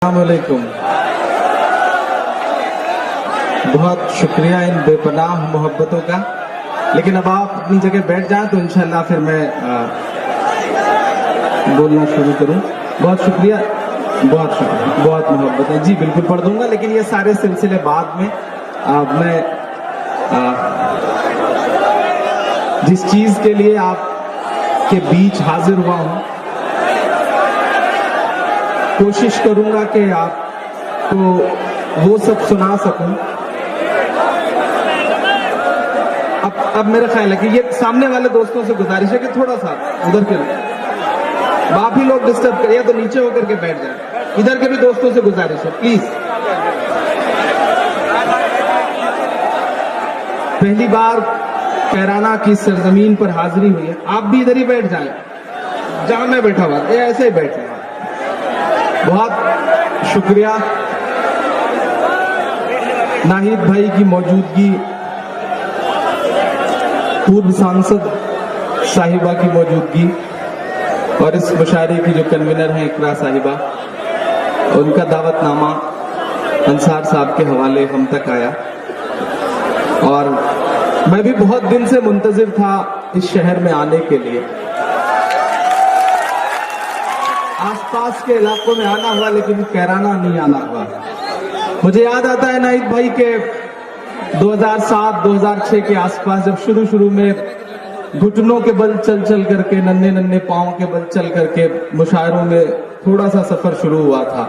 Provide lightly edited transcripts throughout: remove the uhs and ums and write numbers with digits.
अस्सलाम वालेकुम। बहुत शुक्रिया इन बेपनाह मोहब्बतों का, लेकिन अब आप अपनी जगह बैठ जाएं तो इंशाल्लाह फिर मैं बोलना शुरू करूं। बहुत शुक्रिया, बहुत शुक्रिया, बहुत मोहब्बत है जी, बिल्कुल पढ़ दूंगा, लेकिन ये सारे सिलसिले बाद में। मैं जिस चीज के लिए आप के बीच हाजिर हुआ हूं, कोशिश करूंगा कि आपको वो सब सुना सकूं। अब मेरा ख्याल है कि ये सामने वाले दोस्तों से गुजारिश है कि थोड़ा सा उधर के आप ही लोग डिस्टर्ब करिए तो नीचे होकर के बैठ जाए। इधर के भी दोस्तों से गुजारिश है, प्लीज। पहली बार कैराना की सरजमीन पर हाजिरी हुई है। आप भी इधर ही बैठ जाएं जहां मैं बैठा हुआ, ऐसे ही बैठे। बहुत शुक्रिया नाहिद भाई की मौजूदगी, पूर्व सांसद साहिबा की मौजूदगी, और इस मुशायरे की जो कन्वीनर हैं इकरा साहिबा, उनका दावतनामा अंसार साहब के हवाले हम तक आया। और मैं भी बहुत दिन से मुंतजिर था इस शहर में आने के लिए। आसपास के इलाकों में आना हुआ, लेकिन कैराना नहीं आना हुआ। मुझे याद आता है नाहिद भाई के 2007-2006 के आसपास, जब शुरू में घुटनों के बल चल करके, नन्हे पांव के बल चल करके मुशायरों में थोड़ा सा सफर शुरू हुआ था,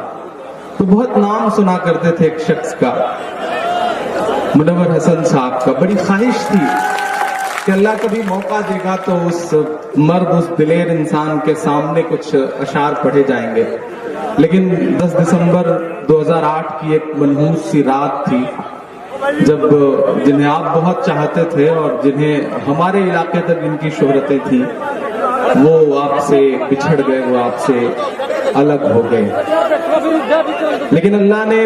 तो बहुत नाम सुना करते थे एक शख्स का, मुनव्वर हसन साहब का। बड़ी ख्वाहिश थी कि अल्लाह कभी मौका देगा तो उस मर्द, उस दिलेर इंसान के सामने कुछ अशार पढ़े जाएंगे। लेकिन 10 दिसंबर 2008 की एक मनहूस सी रात थी, जब जिन्हें आप बहुत चाहते थे और जिन्हें हमारे इलाके तक इनकी शोहरतें थी, वो आपसे बिछड़ गए, वो आपसे अलग हो गए। लेकिन अल्लाह ने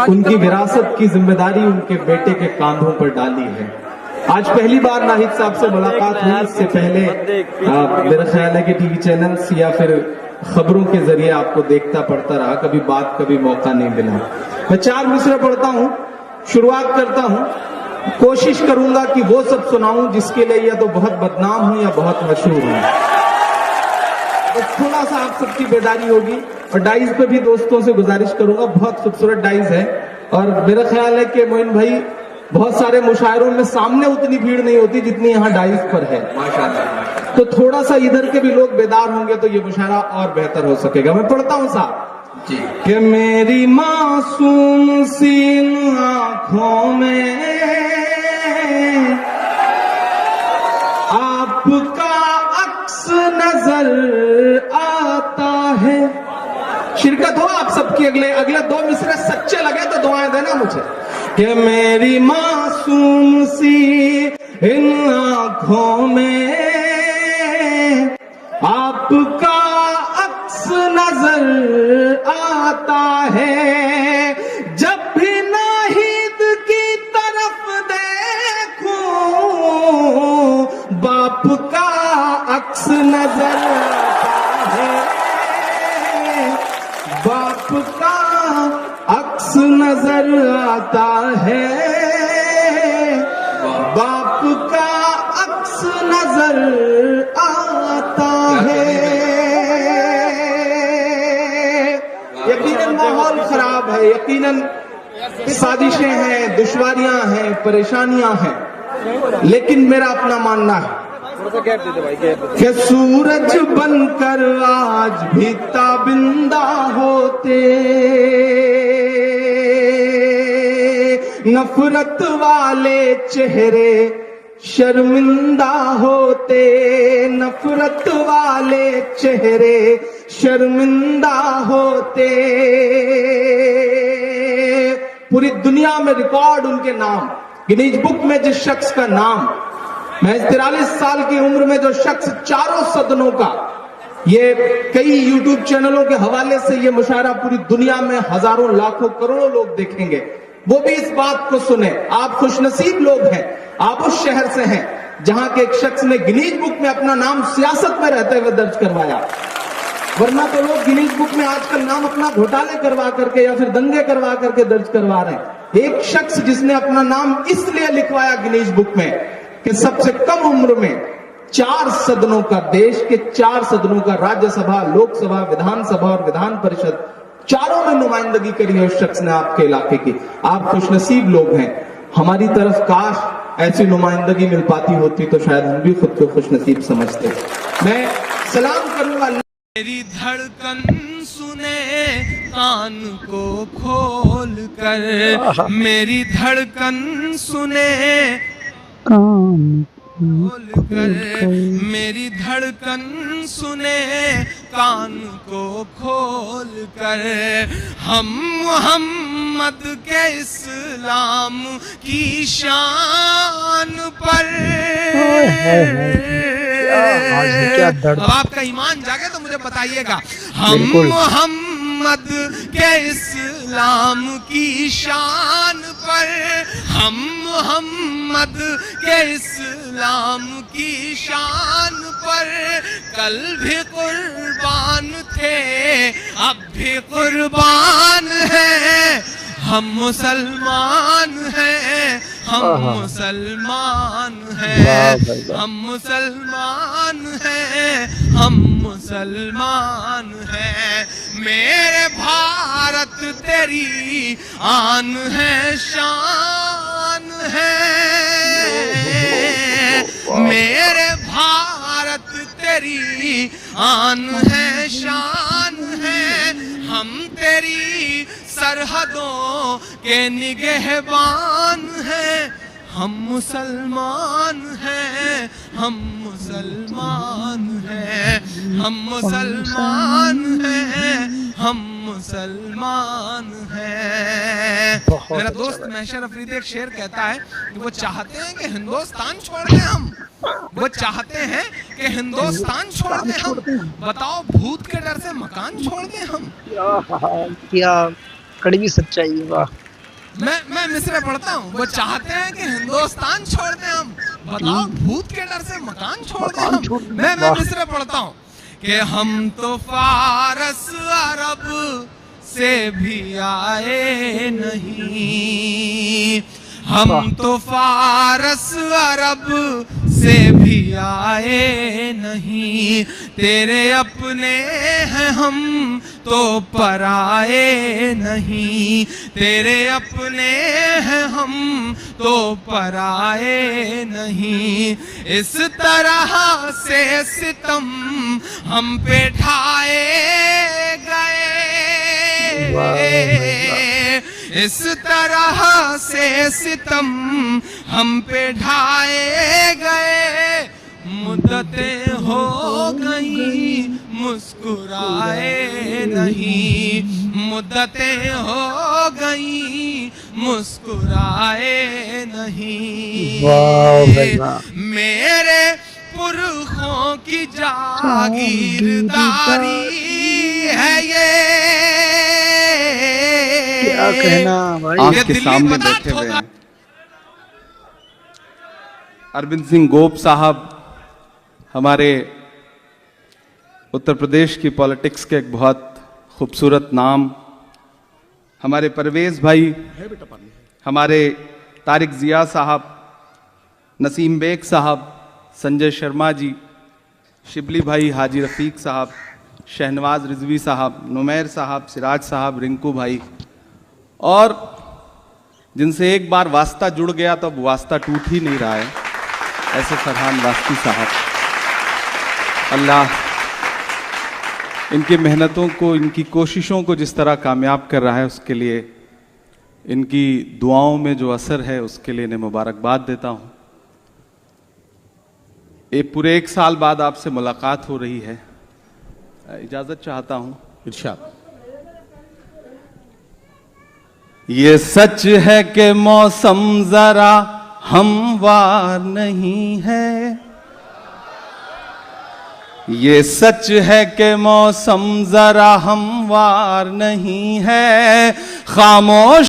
उनकी विरासत की जिम्मेदारी उनके बेटे के कांधों पर डाली है। आज पहली बार नाहिद साहब से मुलाकात हुई। इससे पहले मेरा ख्याल है कि टीवी चैनल्स या फिर खबरों के जरिए आपको देखता पड़ता रहा, कभी बात, कभी मौका नहीं मिला। मैं 4 मिसरे पढ़ता हूं, शुरुआत करता हूं, कोशिश करूंगा कि वो सब सुनाऊं जिसके लिए या तो बहुत बदनाम हूं या बहुत मशहूर हूं। तो थोड़ा सा आप सबकी बेदारी होगी। और डाइज पे भी दोस्तों से गुजारिश करूंगा, बहुत खूबसूरत डाइज है। और मेरा ख्याल है कि मोइन भाई, बहुत सारे मुशायरों में सामने उतनी भीड़ नहीं होती जितनी यहाँ डाइज पर है, माशाअल्लाह। तो थोड़ा सा इधर के भी लोग बेदार होंगे तो ये मुशायरा और बेहतर हो सकेगा। मैं पढ़ता हूँ साहब जी। कि मेरी मासूम सी आंखों में आपका अक्स नजर आता है। शिरकत हो आप सबकी। अगले 2 मिसरे सच्चे लगे तो दुआएं देना मुझे। कि मेरी मासूम सी इन आंखों में आपका अक्स नजर आता है। जब भी नाहिद की तरफ देखूं, बाप का अक्स नजर आता है। बाप का अक्स नजर आता है। बाप का अक्स नजर आता है। यकीनन माहौल खराब है, यकीनन साजिशें हैं, दुश्वारियां हैं, परेशानियां हैं, लेकिन मेरा अपना मानना है कि सूरज बनकर आज भी ताबिंदा होते, नफरत वाले चेहरे शर्मिंदा होते, नफरत वाले चेहरे शर्मिंदा होते। पूरी दुनिया में रिकॉर्ड उनके नाम, गिनीज बुक में जिस शख्स का नाम, महज 43 साल की उम्र में जो शख्स चारों सदनों का, ये कई यूट्यूब चैनलों के हवाले से ये मुशायरा पूरी दुनिया में हजारों लाखों करोड़ों लोग देखेंगे, वो भी इस बात को सुने। आप खुशनसीब लोग हैं, आप उस शहर से हैं जहां के एक शख्स ने गिनीज बुक में अपना नाम सियासत में रहते हुए दर्ज करवाया। ورنہ تو لوگ گنیز بک میں آج کل نام اپنا گھوٹالے کروا کر کے یا پھر دنگے کروا کر کے درج کروا رہے ہیں. ایک شخص جس نے اپنا نام اس لیے لکھوایا گنیز بک میں کہ سب سے کم عمر میں 4 صدنوں کا، دیش کے 4 صدنوں کا، راجیہ سبھا، لوک سبھا، ودھان سبھا اور ودھان پریشد، چاروں میں نمائندگی کری ہے اس شخص نے آپ کے علاقے کی. آپ خوش نصیب لوگ ہیں. ہماری طرف کاش ایسی نمائندگی مل پاتی ہوتی تو شاید ہم بھی خود کو خوش نصیب سمجھتے. میں سلام کروں گا. میری دھڑکن سنے کان کو کھول کر، میری دھڑکن سنے کان کھول کر، میری دھڑکن سنے کان کو کھول کر، ہم محمد کے اسلام کی شان پر. اب آپ کا ایمان جاگے تو مجھے بتائیے گا. ہم محمد کے اسلام کی شان پر، ہم محمد کے اسلام کی شان پر کل بھی قربان تھے اب بھی قربان ہیں. ہم مسلمان ہیں، ہم مسلمان ہیں، ہم مسلمان ہیں، ہم مسلمان ہیں. میرے بھارت تیری آن ہے، شان ہے. میرے بھارت تیری آن ہے، شان ہے. ہم تیری سرحدوں کے نگہبان ہیں. ہم مسلمان ہیں، ہم مسلمان ہیں، ہم مسلمان ہیں، ہم مسلمان ہیں. میرا دوست محشر افریدی ایک شعر کہتا ہے کہ وہ چاہتے ہیں کہ ہندوستان چھوڑ دیں ہم، وہ چاہتے ہیں کہ ہندوستان چھوڑ دیں ہم، بتاؤ بھوت کے ڈر سے مکان چھوڑ دیں ہم. کیا کڑوی سچائی. واہ. میں مصرع پڑھتا ہوں. وہ چاہتے ہیں کہ ہندوستان چھوڑ دیں ہم، بتاؤ بھوت کے ڈر سے مکان چھوڑ دیں ہم. میں مصرع پڑھتا ہوں کہ ہم تو فارس عرب سے بھی آئے نہیں، ہم تو فارس عرب سے بھی آئے نہیں. تیرے اپنے ہیں ہم تو پرائے نہیں، تیرے اپنے ہیں ہم تو پرائے نہیں. اس طرح سے ستم ہم پہ ڈھائے گئے، اس طرح سے ستم ہم پہ ڈھائے گئے. مدتیں ہو گئیں مسکرائے نہیں، مدتیں ہو گئیں مسکرائے نہیں. میرے پرخوں کی جاگیرداری ہے یہ. کیا کہنا بھائی. آنکھ کے سامنے بیٹھے ہوئے ہیں اروند سنگھ گوپ صاحب، ہمارے اتر پردیش کی پالیٹکس کے ایک بہت خوبصورت نام. ہمارے پرویز بھائی، ہمارے طارق ضیاء صاحب، نسیم بیگ صاحب، سنجے شرما جی، شبلی بھائی، حاجی رفیق صاحب، شہنواز رضوی صاحب، نمیر صاحب، سراج صاحب، رنکو بھائی، اور جن سے ایک بار واسطہ جڑ گیا تو اب واسطہ ٹوٹ ہی نہیں رہا ہے، ایسے فرحان واسطی صاحب. اللہ ان کی محنتوں کو، ان کی کوششوں کو جس طرح کامیاب کر رہا ہے، اس کے لیے ان کی دعاؤں میں جو اثر ہے اس کے لیے انہیں مبارکباد دیتا ہوں. پورے 1 سال بعد آپ سے ملاقات ہو رہی ہے. اجازت چاہتا ہوں. ارشاد. یہ سچ ہے کہ موسم ذرا ہموار نہیں ہے، یہ سچ ہے کہ موسم ذرا ہموار نہیں ہے. خاموش